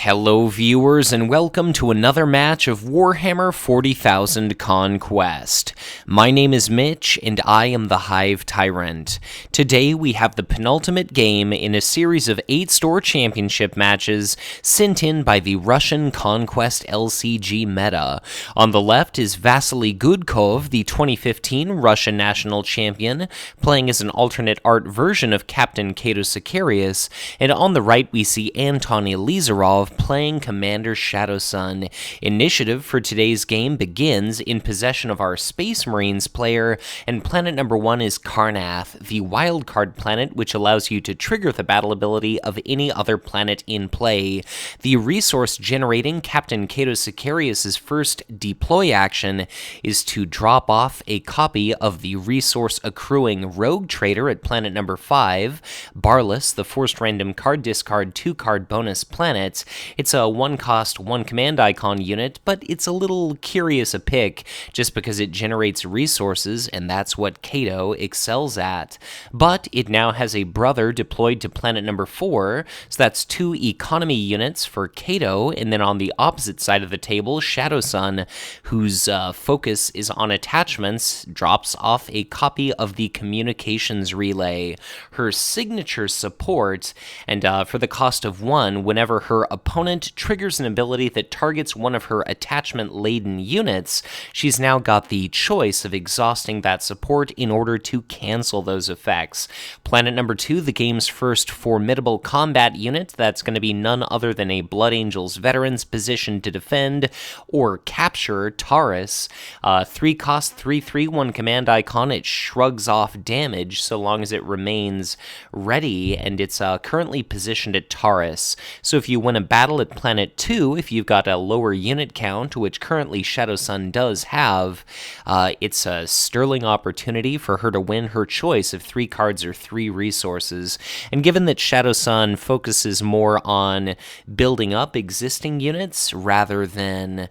Hello viewers and welcome to another match of Warhammer 40,000 Conquest. My name is Mitch and I am the Hive Tyrant. Today we have the penultimate game in a series of 8 store championship matches sent in by the Russian Conquest LCG meta. On the left is Vasily Gudkov, the 2015 Russian national champion, playing as an alternate art version of Captain Cato Sicarius, and on the right we see Anton Elizarov playing Commander Shadowsun. Initiative for today's game begins in possession of our Space Marines player, and planet number 1 is Karnath, the wildcard planet which allows you to trigger the battle ability of any other planet in play. The resource generating Captain Cato Sicarius' first deploy action is to drop off a copy of the resource accruing Rogue Trader at planet number 5, Boundless, the forced random card discard 2-card bonus planet. It's a 1-cost, 1-command icon unit, but it's a little curious a pick just because it generates resources, and that's what Cato excels at. But it now has a brother deployed to planet number 4, so that's 2 economy units for Cato, and then on the opposite side of the table, Shadowsun, whose focus is on attachments, drops off a copy of the communications relay. Her signature support, and for the cost of 1, whenever her opponent triggers an ability that targets one of her attachment-laden units, she's now got the choice of exhausting that support in order to cancel those effects. Planet number 2, the game's first formidable combat unit, that's going to be none other than a Blood Angels veteran's positioned to defend or capture Taurus. 3-cost, 3/3, 1-command icon. It shrugs off damage so long as it remains ready, and it's currently positioned at Taurus. So if you win a battle at planet 2, if you've got a lower unit count, which currently Shadowsun does have, it's a sterling opportunity for her to win her choice of 3 cards or 3 resources. And given that Shadowsun focuses more on building up existing units rather than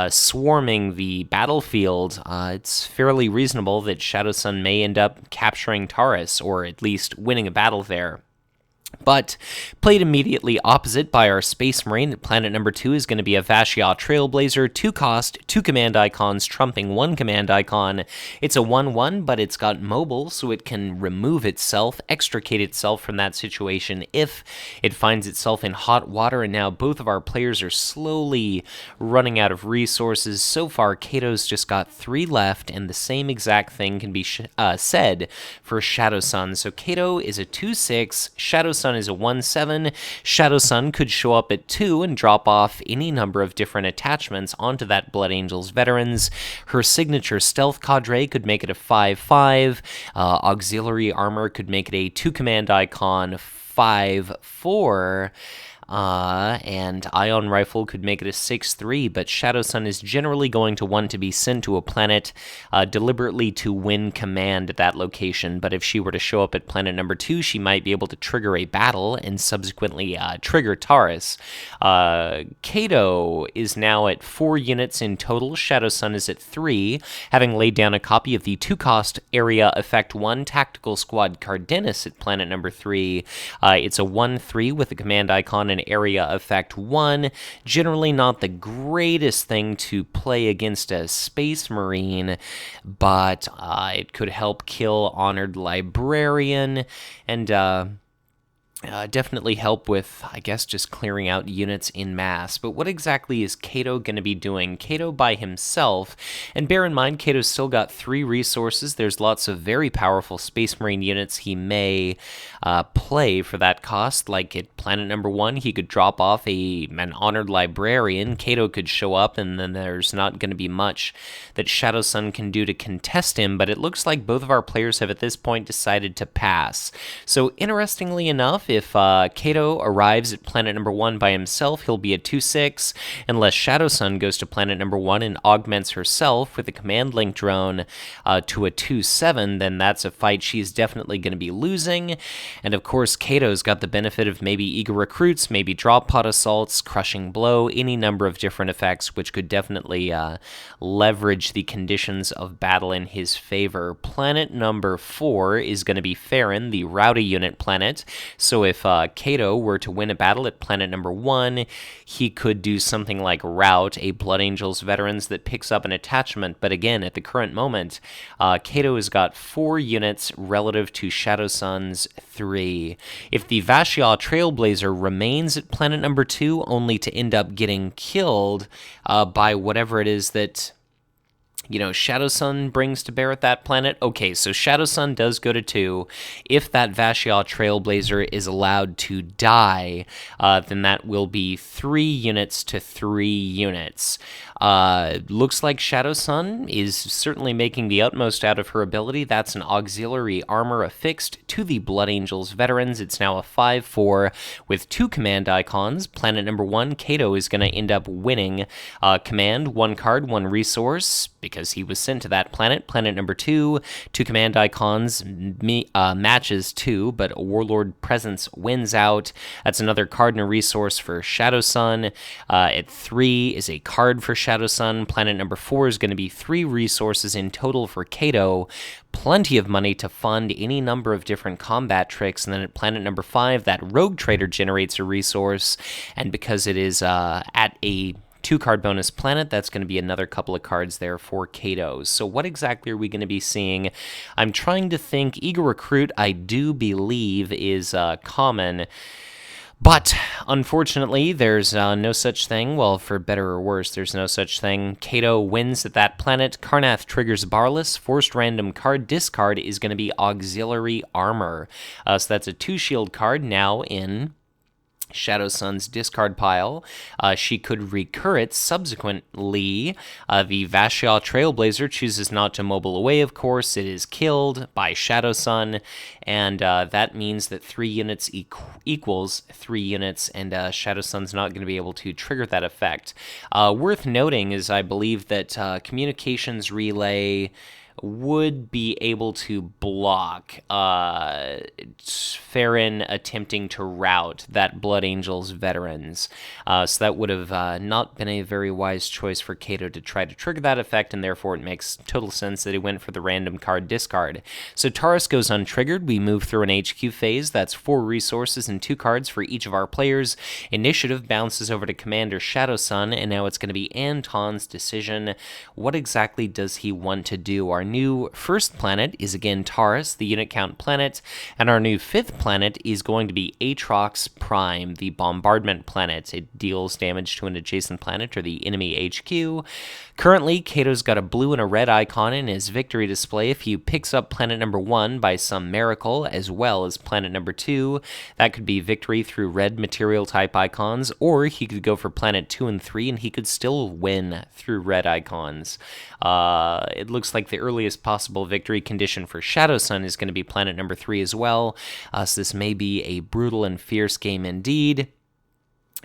swarming the battlefield, it's fairly reasonable that Shadowsun may end up capturing Taurus, or at least winning a battle there. But played immediately opposite by our Space Marine at planet number 2 is going to be a Vashyah Trailblazer, 2-cost, 2 command icons, trumping 1 command icon. It's a 1/1, but it's got mobile, so it can remove itself, extricate itself from that situation if it finds itself in hot water, and now both of our players are slowly running out of resources. So far, Cato's just got 3 left, and the same exact thing can be said for Shadowsun. So Cato is a 2/6, Shadowsun is a 1/7. Shadowsun could show up at 2 and drop off any number of different attachments onto that Blood Angels veterans. Her signature Stealth Cadre could make it a 5/5. Auxiliary Armor could make it a 2-command icon 5/4. And Ion Rifle could make it a 6/3, but Shadowsun is generally going to want to be sent to a planet deliberately to win command at that location, but if she were to show up at planet number 2, she might be able to trigger a battle and subsequently trigger Taurus. Cato is now at 4 units in total. Shadowsun is at 3, having laid down a copy of the 2-cost Area Effect 1 Tactical Squad Cardenas at planet number 3. It's a 1/3 with a command icon and Area Effect 1. Generally not the greatest thing to play against a Space Marine, but it could help kill Honored Librarian, and definitely help with, I guess, just clearing out units in mass. But what exactly is Cato going to be doing? Cato by himself, and bear in mind, Cato's still got 3 resources. There's lots of very powerful Space Marine units he may play for that cost. Like at planet number 1, he could drop off an Honored Librarian. Cato could show up, and then there's not going to be much that Shadowsun can do to contest him, but it looks like both of our players have at this point decided to pass. So interestingly enough, if Cato arrives at planet number 1 by himself, he'll be a 2/6. Unless Shadowsun goes to planet number 1 and augments herself with a command link drone to a 2/7, then that's a fight she's definitely going to be losing. And of course, Cato's got the benefit of maybe Eager Recruits, maybe Drop Pod Assaults, Crushing Blow, any number of different effects which could definitely leverage the conditions of battle in his favor. Planet number 4 is going to be Farron, the Rowdy unit planet. So So if Cato were to win a battle at planet number 1, he could do something like Rout a Blood Angels Veterans that picks up an attachment, but again, at the current moment, Cato has got 4 units relative to Shadowsun's 3. If the Vasily Trailblazer remains at planet number 2, only to end up getting killed by whatever it is that Shadowsun brings to bear at that planet. Okay, so Shadowsun does go to 2. If that Vasily Trailblazer is allowed to die, then that will be 3 units to 3 units. Looks like Shadowsun is certainly making the utmost out of her ability. That's an auxiliary armor affixed to the Blood Angels Veterans. It's now a 5/4 with 2 command icons. Planet number 1, Cato is going to end up winning command, 1 card, 1 resource, because he was sent to that planet. Planet number 2, 2 command icons, matches 2, but a Warlord Presence wins out. That's another card and a resource for Shadowsun. At 3 is a card for Shadowsun. Planet number 4 is going to be 3 resources in total for Cato. Plenty of money to fund any number of different combat tricks. And then at planet number 5, that Rogue Trader generates a resource. And because it is at a 2-card bonus planet, that's going to be another couple of cards there for Cato. So what exactly are we going to be seeing? I'm trying to think. Eager Recruit, I do believe, is common. But, unfortunately, there's no such thing. Well, for better or worse, there's no such thing. Cato wins at that planet. Karnath triggers Barless. Forced random card discard is going to be Auxiliary Armor. So that's a 2-shield card now in Shadowsun's discard pile. She could recur it subsequently. The Vasily Trailblazer chooses not to mobile away, of course. It is killed by Shadowsun, and that means that 3 units equals 3 units, and Shadowsun's not going to be able to trigger that effect. Worth noting is I believe that Communications Relay would be able to block Farron attempting to rout that Blood Angels Veterans. So that would have not been a very wise choice for Cato to try to trigger that effect, and therefore it makes total sense that he went for the random card discard. So Taurus goes untriggered. We move through an HQ phase. That's 4 resources and 2 cards for each of our players. Initiative bounces over to Commander Shadowsun, and now it's going to be Anton's decision. What exactly does he want to do? Our new first planet is again Taurus, the unit count planet, and our new 5th planet is going to be Atrox Prime, the bombardment planet. It deals damage to an adjacent planet or the enemy HQ. Currently, Cato's got a blue and a red icon in his victory display. If he picks up planet number 1 by some miracle, as well as planet number 2, that could be victory through red material type icons, or he could go for planet 2 and 3, and he could still win through red icons. It looks like the earliest possible victory condition for Shadowsun is going to be planet number 3 as well, so this may be a brutal and fierce game indeed.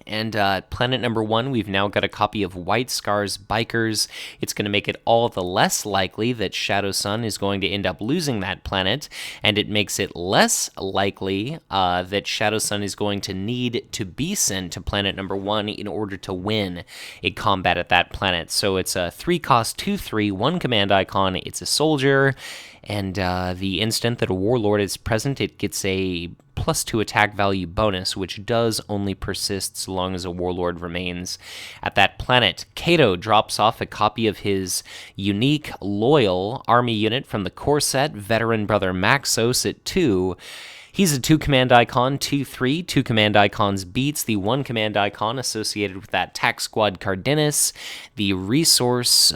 And planet number 1, we've now got a copy of White Scar's Bikers. It's going to make it all the less likely that Shadowsun is going to end up losing that planet, and it makes it less likely that Shadowsun is going to need to be sent to planet number 1 in order to win a combat at that planet. So it's a 3-cost 2/3, 1 command icon. It's a soldier, and the instant that a warlord is present, it gets a +2 attack value bonus, which does only persist so long as a warlord remains at that planet. Cato drops off a copy of his unique loyal army unit from the core set, Veteran Brother Maxos, at 2. He's a 2 command icon, 2/3. 2 command icons beats the 1 command icon associated with that Tac Squad Cardenas. The resource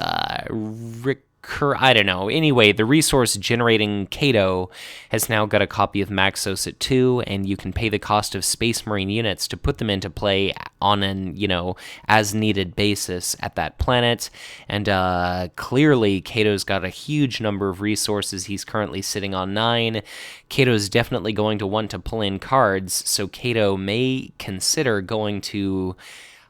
I don't know. Anyway, the resource generating Cato has now got a copy of Maxos at 2, and you can pay the cost of Space Marine units to put them into play on an, as needed basis at that planet. And clearly, Cato's got a huge number of resources. He's currently sitting on 9. Cato's definitely going to want to pull in cards, so Cato may consider going to,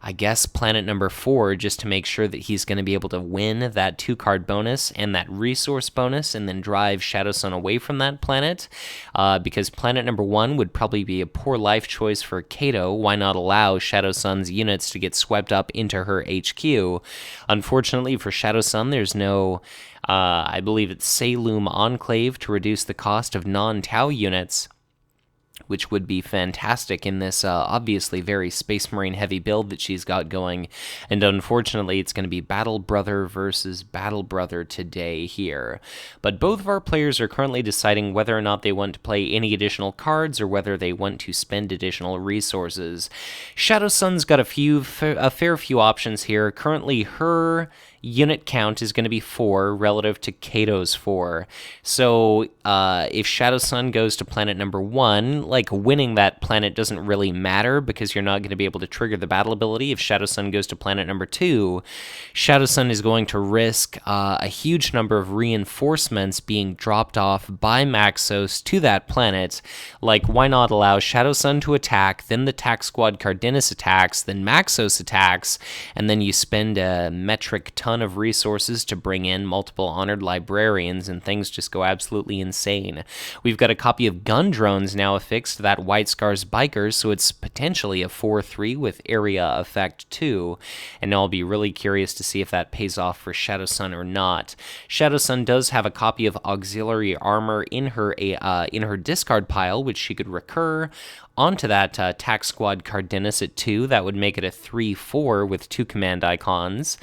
I guess, planet number 4, just to make sure that he's going to be able to win that 2-card bonus and that resource bonus, and then drive Shadowsun away from that planet, because planet number 1 would probably be a poor life choice for Cato. Why not allow Shadowsun's units to get swept up into her HQ? Unfortunately for Shadowsun, there's no, I believe it's Salem Enclave to reduce the cost of non-Tau units. which would be fantastic in this obviously very Space Marine heavy build that she's got going. And unfortunately, it's going to be Battle Brother versus Battle Brother today here. But both of our players are currently deciding whether or not they want to play any additional cards or whether they want to spend additional resources. Shadowsun's got a fair few options here. Currently, her unit count is going to be 4 relative to Cato's 4. So if Shadowsun goes to planet number 1, like winning that planet doesn't really matter because you're not going to be able to trigger the battle ability. If Shadowsun goes to planet number 2, Shadowsun is going to risk a huge number of reinforcements being dropped off by Maxos to that planet. Like, why not allow Shadowsun to attack, then the Tac Squad Cardenas attacks, then Maxos attacks, and then you spend a metric ton of resources to bring in multiple honored librarians, and things just go absolutely insane. We've got a copy of Gun Drones now affixed to that White Scars Bikers, so it's potentially a 4-3 with area effect too, and I'll be really curious to see if that pays off for Shadowsun or not. Shadowsun does have a copy of Auxiliary Armor in her discard pile, which she could recur onto that Tac Squad Cardenas at 2. That would make it a 3-4 with 2 command icons.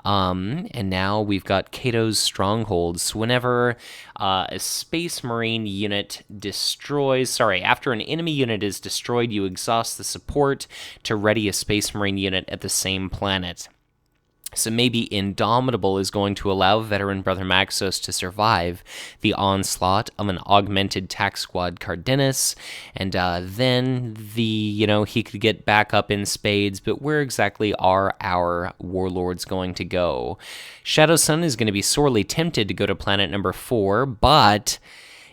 And now we've got Cato's Strongholds. Whenever a Space Marine unit after an enemy unit is destroyed, you exhaust the support to ready a Space Marine unit at the same planet. So maybe Indomitable is going to allow veteran Brother Maxos to survive the onslaught of an augmented Tac Squad Cardenas, and then he could get back up in spades, but where exactly are our warlords going to go? Shadowsun is going to be sorely tempted to go to planet number 4, but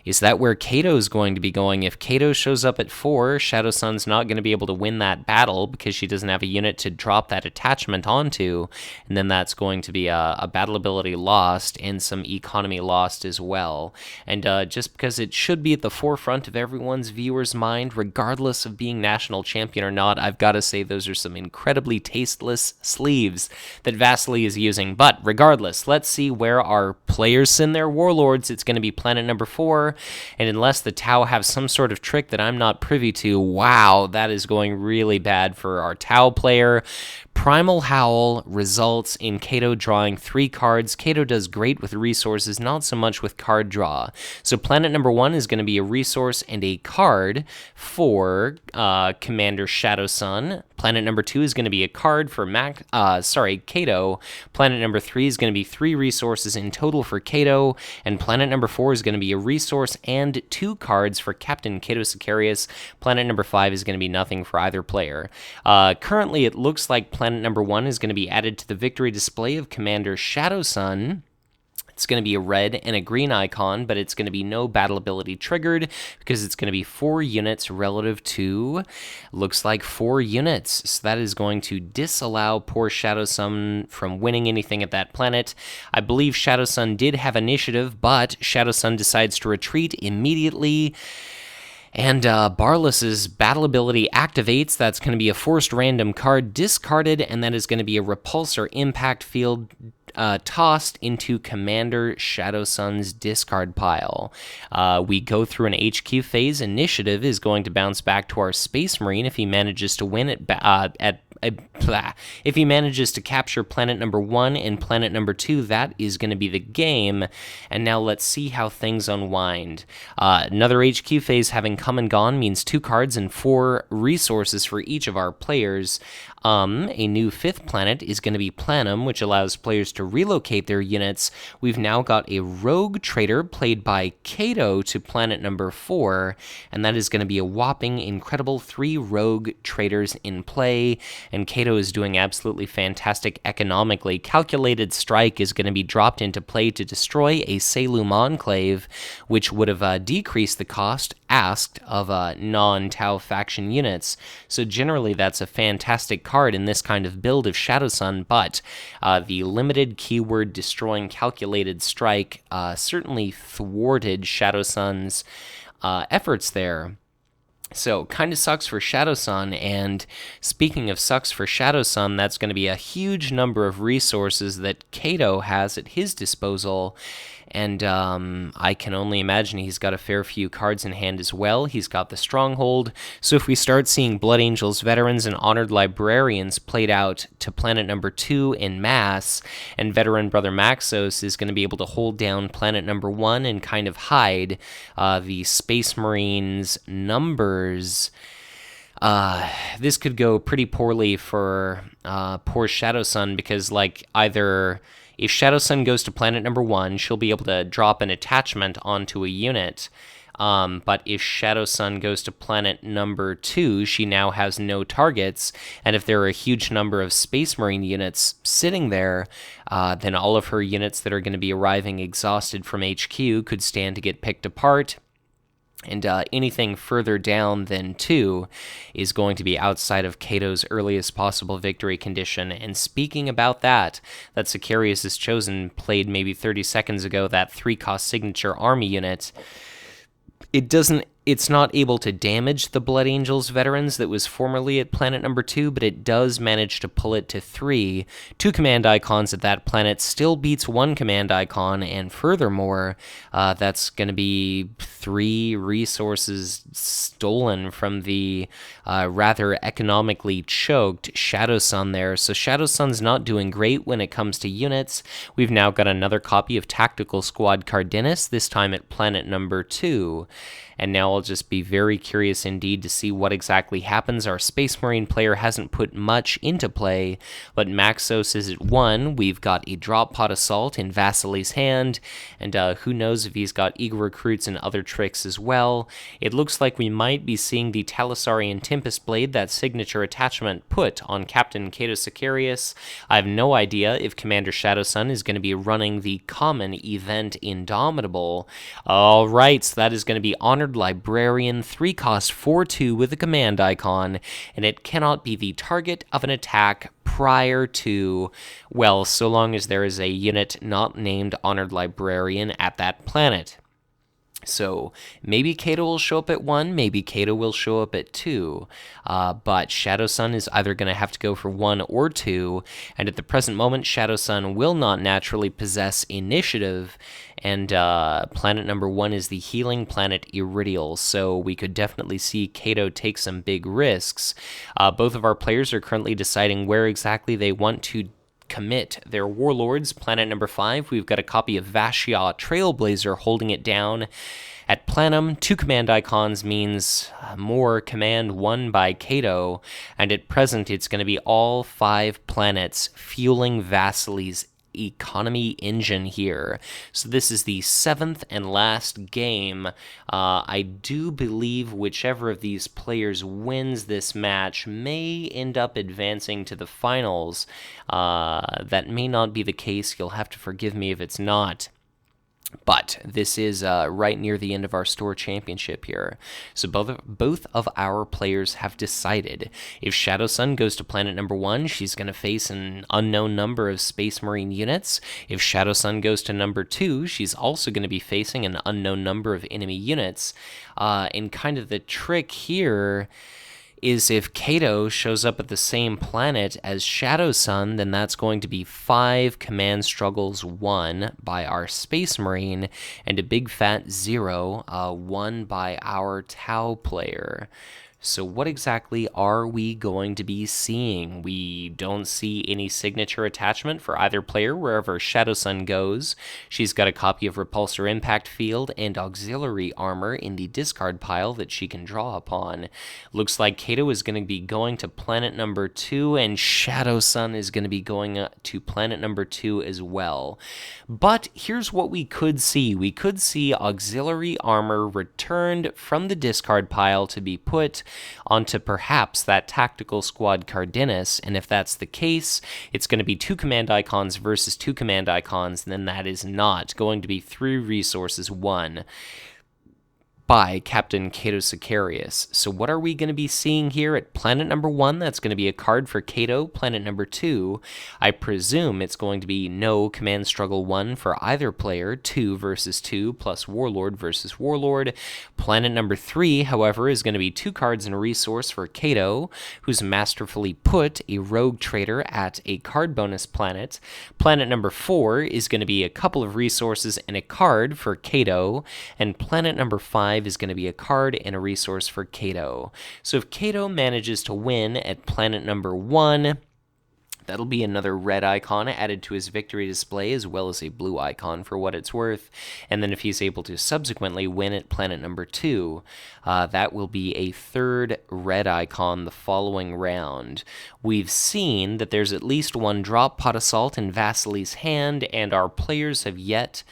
is that where Cato's going to be going? If Cato shows up at 4, Shadowsun's not going to be able to win that battle because she doesn't have a unit to drop that attachment onto, and then that's going to be a battle ability lost and some economy lost as well. And just because it should be at the forefront of everyone's viewer's mind, regardless of being national champion or not, I've got to say those are some incredibly tasteless sleeves that Vasily is using. But regardless, let's see where our players send their warlords. It's going to be planet number 4. And unless the Tau have some sort of trick that I'm not privy to, wow, that is going really bad for our Tau player. Primal Howl results in Cato drawing 3 cards. Cato does great with resources, not so much with card draw. So planet number 1 is going to be a resource and a card for Commander Shadowsun. Planet number 2 is going to be a card for Cato. Planet number 3 is going to be 3 resources in total for Cato. And planet number 4 is going to be a resource and 2 cards for Captain Cato Sicarius. Planet number 5 is going to be nothing for either player. Currently, it looks like planet number 1 is going to be added to the victory display of Commander Shadowsun. It's going to be a red and a green icon, but it's going to be no battle ability triggered because it's going to be 4 units relative to, looks like 4 units. So that is going to disallow poor Shadowsun from winning anything at that planet. I believe Shadowsun did have initiative, but Shadowsun decides to retreat immediately. And Barless's battle ability activates. That's going to be a forced random card discarded, and that is going to be a repulsor impact field tossed into Commander Shadowsun's discard pile. We go through an HQ phase. Initiative is going to bounce back to our Space Marine if he manages to win it if he manages to capture planet number 1 and planet number 2, that is going to be the game. And now let's see how things unwind. Another HQ phase having come and gone means 2 cards and 4 resources for each of our players. A new 5th planet is going to be Planum, which allows players to relocate their units. We've now got a rogue trader played by Cato to planet number 4, and that is going to be a whopping incredible 3 rogue traders in play, and Cato is doing absolutely fantastic economically. Calculated Strike is going to be dropped into play to destroy a Salum Enclave, which would have decreased the cost asked of non-Tau faction units. So generally that's a fantastic card in this kind of build of Shadowsun, but the limited keyword destroying Calculated Strike certainly thwarted Shadowsun's efforts there. So, kind of sucks for Shadowsun, and speaking of sucks for Shadowsun, that's going to be a huge number of resources that Cato has at his disposal, And I can only imagine he's got a fair few cards in hand as well. He's got the Stronghold. So if we start seeing Blood Angels, Veterans, and Honored Librarians played out to planet number 2 in mass, and Veteran Brother Maxos is going to be able to hold down planet number 1 and kind of hide the Space Marines' numbers, this could go pretty poorly for poor Shadowsun, because either if Shadowsun goes to planet number 1, she'll be able to drop an attachment onto a unit. But if Shadowsun goes to planet number 2, she now has no targets, and if there are a huge number of Space Marine units sitting there, then all of her units that are going to be arriving exhausted from HQ could stand to get picked apart. And anything further down than 2 is going to be outside of Cato's earliest possible victory condition. And speaking about that Sicarius has chosen, played maybe 30 seconds ago, that 3-cost signature army unit, it's not able to damage the Blood Angels Veterans that was formerly at planet number 2, but it does manage to pull it to 3. 2 command icons at that planet still beats 1 command icon, and furthermore, that's going to be 3 resources stolen from the rather economically choked Shadowsun there. So Shadowsun's not doing great when it comes to units. We've now got another copy of Tactical Squad Cardenas, this time at planet number 2. And now I'll just be very curious indeed to see what exactly happens. Our Space Marine player hasn't put much into play, but Maxos is at 1. We've got a Drop Pod Assault in Vasily's hand, and who knows if he's got Eagle Recruits and other tricks as well. It looks like we might be seeing the Talisarian Tempest Blade, that signature attachment, put on Captain Cato Sicarius. I have no idea if Commander Shadowsun is going to be running the common event Indomitable. Alright, so that is going to be Honored Librarian, 3-cost 4/2 with a command icon, and it cannot be the target of an attack prior to, well, so long as there is a unit not named Honored Librarian at that planet. So maybe Cato will show up at 1, maybe Cato will show up at 2, but Shadowsun is either going to have to go for 1 or 2, and at the present moment, Shadowsun will not naturally possess initiative, and planet number 1 is the healing planet Iridial, so we could definitely see Cato take some big risks. Both of our players are currently deciding where exactly they want to commit their warlords. Planet number 5, we've got a copy of Vashia Trailblazer holding it down. At Planum, 2 command icons means more command won by Cato, and at present it's going to be all 5 planets fueling Vasily's economy engine here. So this is the 7th and last game. I do believe whichever of these players wins this match may end up advancing to the finals. That may not be the case. You'll have to forgive me if it's not. But this is right near the end of our store championship here. So both of our players have decided. If Shadowsun goes to planet number 1, she's going to face an unknown number of Space Marine units. If Shadowsun goes to number 2, she's also going to be facing an unknown number of enemy units. And kind of the trick here is if Cato shows up at the same planet as Shadowsun, then that's going to be 5 command struggles won by our Space Marine, and a big fat 0 won by our Tau player. So what exactly are we going to be seeing? We don't see any signature attachment for either player wherever Shadowsun goes. She's got a copy of Repulsor Impact Field and Auxiliary Armor in the discard pile that she can draw upon. Looks like Cato is going to be going to planet number 2, and Shadowsun is going to be going to planet number 2 as well. But here's what we could see. We could see Auxiliary Armor returned from the discard pile to be put onto perhaps that Tactical Squad Cardenas, and if that's the case, it's going to be 2 command icons versus 2 command icons, and then that is not going to be 3 resources won. by Captain Cato Sicarius. So what are we going to be seeing here at planet number 1? That's going to be a card for Cato. Planet number 2, I presume it's going to be no command struggle 1 for either player, 2 versus 2 plus Warlord versus Warlord. Planet number 3, however, is going to be 2 cards and a resource for Cato, who's masterfully put a rogue trader at a card bonus planet. Planet number 4 is going to be a couple of resources and a card for Cato, and planet number 5 is going to be a card and a resource for Cato. So if Cato manages to win at planet number 1, that'll be another red icon added to his victory display, as well as a blue icon for what it's worth. And then if he's able to subsequently win at planet number 2, that will be a third red icon the following round. We've seen that there's at least one drop pot assault in Vasily's hand, and our players have yet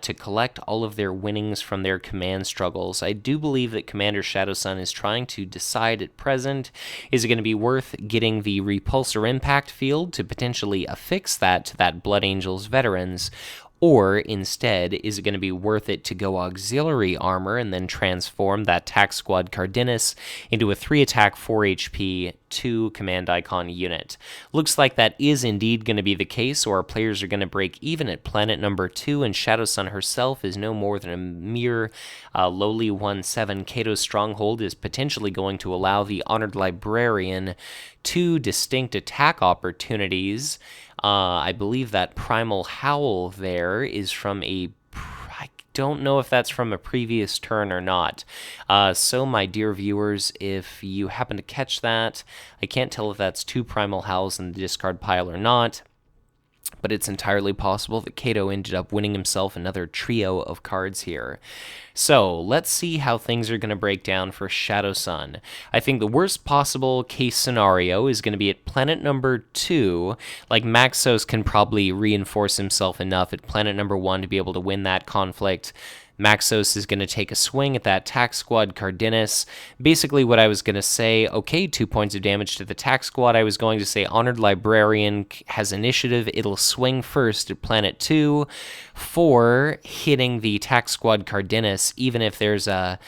to collect all of their winnings from their command struggles. I do believe that Commander Shadowsun is trying to decide at present, is it going to be worth getting the Repulsor Impact field to potentially affix that to that Blood Angels Veterans, or instead, is it going to be worth it to go Auxiliary Armor and then transform that Tac Squad Cardenas into a 3-attack, 4 HP, 2 command icon unit? Looks like that is indeed going to be the case, so our players are going to break even at planet number 2, and Shadowsun herself is no more than a mere lowly 1/7. Cato's Stronghold is potentially going to allow the Honored Librarian 2 distinct attack opportunities. I believe that Primal Howl there is from I don't know if that's from a previous turn or not. So my dear viewers, if you happen to catch that, I can't tell if that's 2 Primal Howls in the discard pile or not, but it's entirely possible that Cato ended up winning himself another trio of cards here. So let's see how things are going to break down for Shadowsun. I think the worst possible case scenario is going to be at planet number 2. Like, Maxos can probably reinforce himself enough at planet number 1 to be able to win that conflict. Maxos is going to take a swing at that Tac Squad Cardenas. Basically what I was going to say, okay, 2 points of damage to the Tac Squad. I was going to say Honored Librarian has initiative. It'll swing first at planet 2 for hitting the Tac Squad Cardenas, even if there's a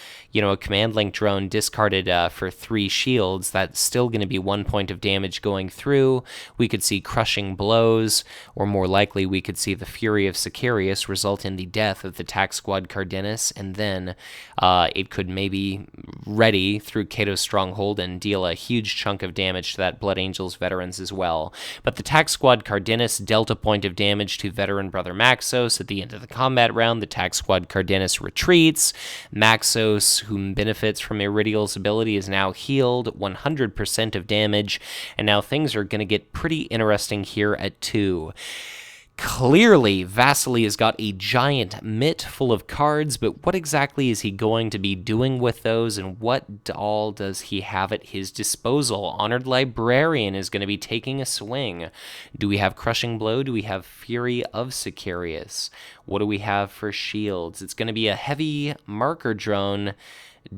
command link drone discarded for 3 shields. That's still going to be 1 point of damage going through. We could see Crushing Blows, or more likely we could see the Fury of Sicarius result in the death of the Tac Squad Cardenas, and then it could maybe ready through Cato's Stronghold and deal a huge chunk of damage to that Blood Angels Veterans as well. But the Tac Squad Cardenas dealt a point of damage to Veteran Brother Maxos. At the end of the combat round, the Tac Squad Cardenas retreats. Maxos, who benefits from Iridial's ability, is now healed 100% of damage, and now things are going to get pretty interesting here at 2. Clearly, Vasily has got a giant mitt full of cards, but what exactly is he going to be doing with those, and what all does he have at his disposal? Honored Librarian is going to be taking a swing. Do we have Crushing Blow? Do we have Fury of Sicarius? What do we have for shields? It's going to be a heavy marker drone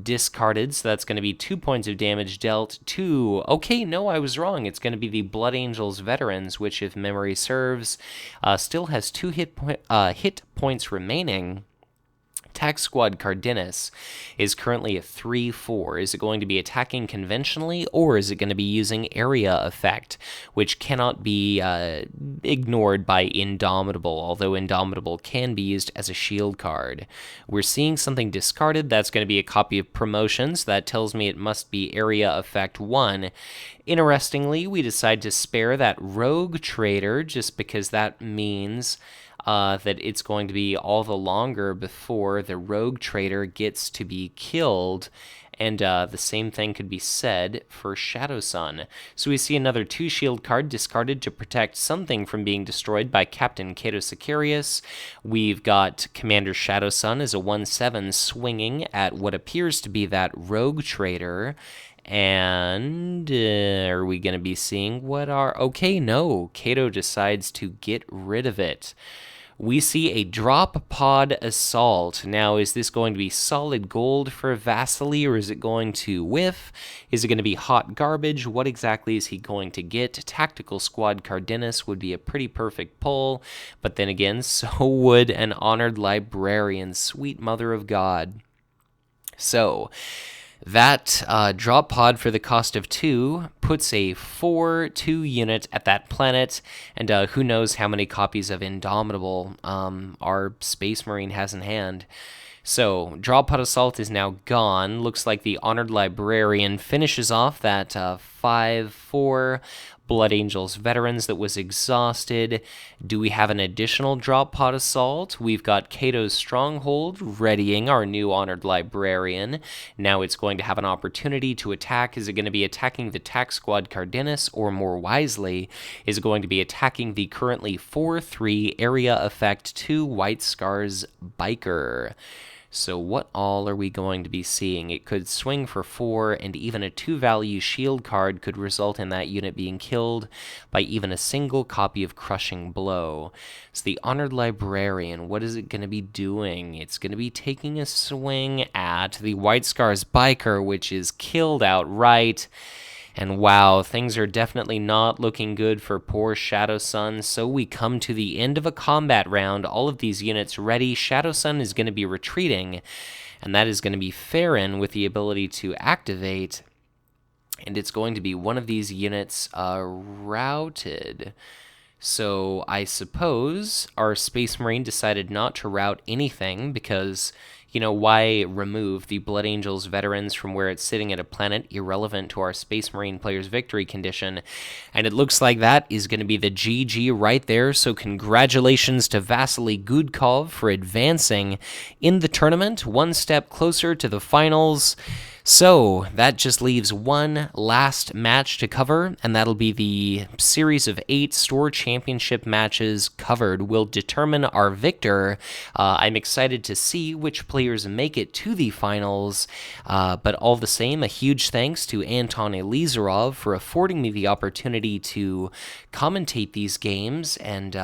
discarded, so that's going to be 2 points of damage dealt to... Okay, no, I was wrong. It's going to be the Blood Angels Veterans, which, if memory serves, still has 2 hit points remaining. Tac Squad Cardenas is currently a 3/4. Is it going to be attacking conventionally, or is it going to be using Area Effect, which cannot be ignored by Indomitable, although Indomitable can be used as a shield card? We're seeing something discarded. That's going to be a copy of Promotions. That tells me it must be Area Effect 1. Interestingly, we decide to spare that Rogue Trader just because that means that it's going to be all the longer before the Rogue Trader gets to be killed, and the same thing could be said for Shadowsun. So we see another 2 shield card discarded to protect something from being destroyed by Captain Cato Sicarius. We've got Commander Shadowsun as a 1/7 swinging at what appears to be that Rogue Trader. And are we going to be seeing what are... Okay, no. Cato decides to get rid of it. We see a Drop Pod Assault. Now, is this going to be solid gold for Vasily, or is it going to whiff? Is it going to be hot garbage? What exactly is he going to get? Tactical Squad Cardenas would be a pretty perfect pull, but then again, so would an Honored Librarian. Sweet Mother of God. So that drop pod for the cost of 2 puts a 4/2 unit at that planet, and who knows how many copies of Indomitable our Space Marine has in hand. So, Drop Pod Assault is now gone. Looks like the Honored Librarian finishes off that 5/4 Blood Angels Veterans that was exhausted. Do we have an additional Drop Pod Assault? We've got Cato's Stronghold readying our new Honored Librarian. Now it's going to have an opportunity to attack. Is it going to be attacking the Tac Squad Cardenas, or more wisely, is it going to be attacking the currently 4/3 area effect 2 White Scars Biker? So what all are we going to be seeing? It could swing for 4, and even a 2-value shield card could result in that unit being killed by even a single copy of Crushing Blow. So the Honored Librarian, what is it going to be doing? It's going to be taking a swing at the White Scars Biker, which is killed outright. And wow, things are definitely not looking good for poor Shadowsun. So we come to the end of a combat round. All of these units ready. Shadowsun is going to be retreating, and that is going to be Farron with the ability to activate. And it's going to be one of these units routed. So I suppose our Space Marine decided not to route anything because, you know, why remove the Blood Angels Veterans from where it's sitting at a planet irrelevant to our Space Marine player's victory condition? And it looks like that is going to be the GG right there. So congratulations to Vasily Gudkov for advancing in the tournament, one step closer to the finals. So that just leaves one last match to cover, and that'll be the series of 8 store championship matches covered will determine our victor. I'm excited to see which players make it to the finals, but all the same, a huge thanks to Anton Elizarov for affording me the opportunity to commentate these games, and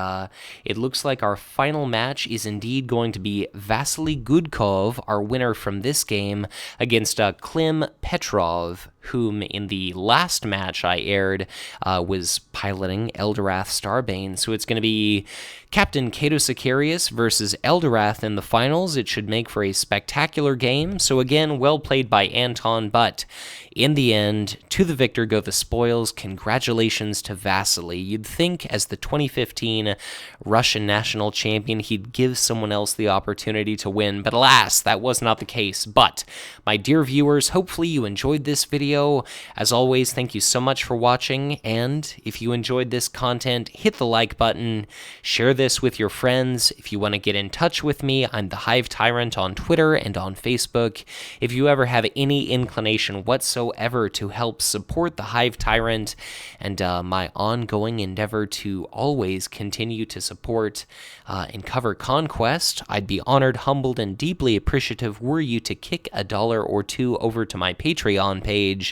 it looks like our final match is indeed going to be Vasily Gudkov, our winner from this game, against Klim Petrov, whom in the last match I aired was piloting Eldorath Starbane. So it's going to be Captain Cato Sicarius versus Eldorath in the finals. It should make for a spectacular game. So again, well played by Anton, but in the end, to the victor go the spoils. Congratulations to Vasily. You'd think as the 2015 Russian national champion, he'd give someone else the opportunity to win, but alas, that was not the case. But my dear viewers, hopefully you enjoyed this video. As always, thank you so much for watching, and if you enjoyed this content, hit the like button, share this with your friends. If you want to get in touch with me, I'm the Hive Tyrant on Twitter and on Facebook. If you ever have any inclination whatsoever to help support the Hive Tyrant and my ongoing endeavor to always continue to support and cover Conquest, I'd be honored, humbled, and deeply appreciative were you to kick $1 or $2 over to my Patreon page.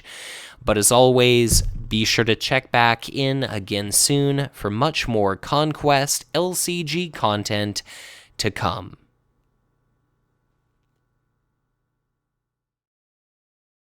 But as always, be sure to check back in again soon for much more Conquest LCG content to come.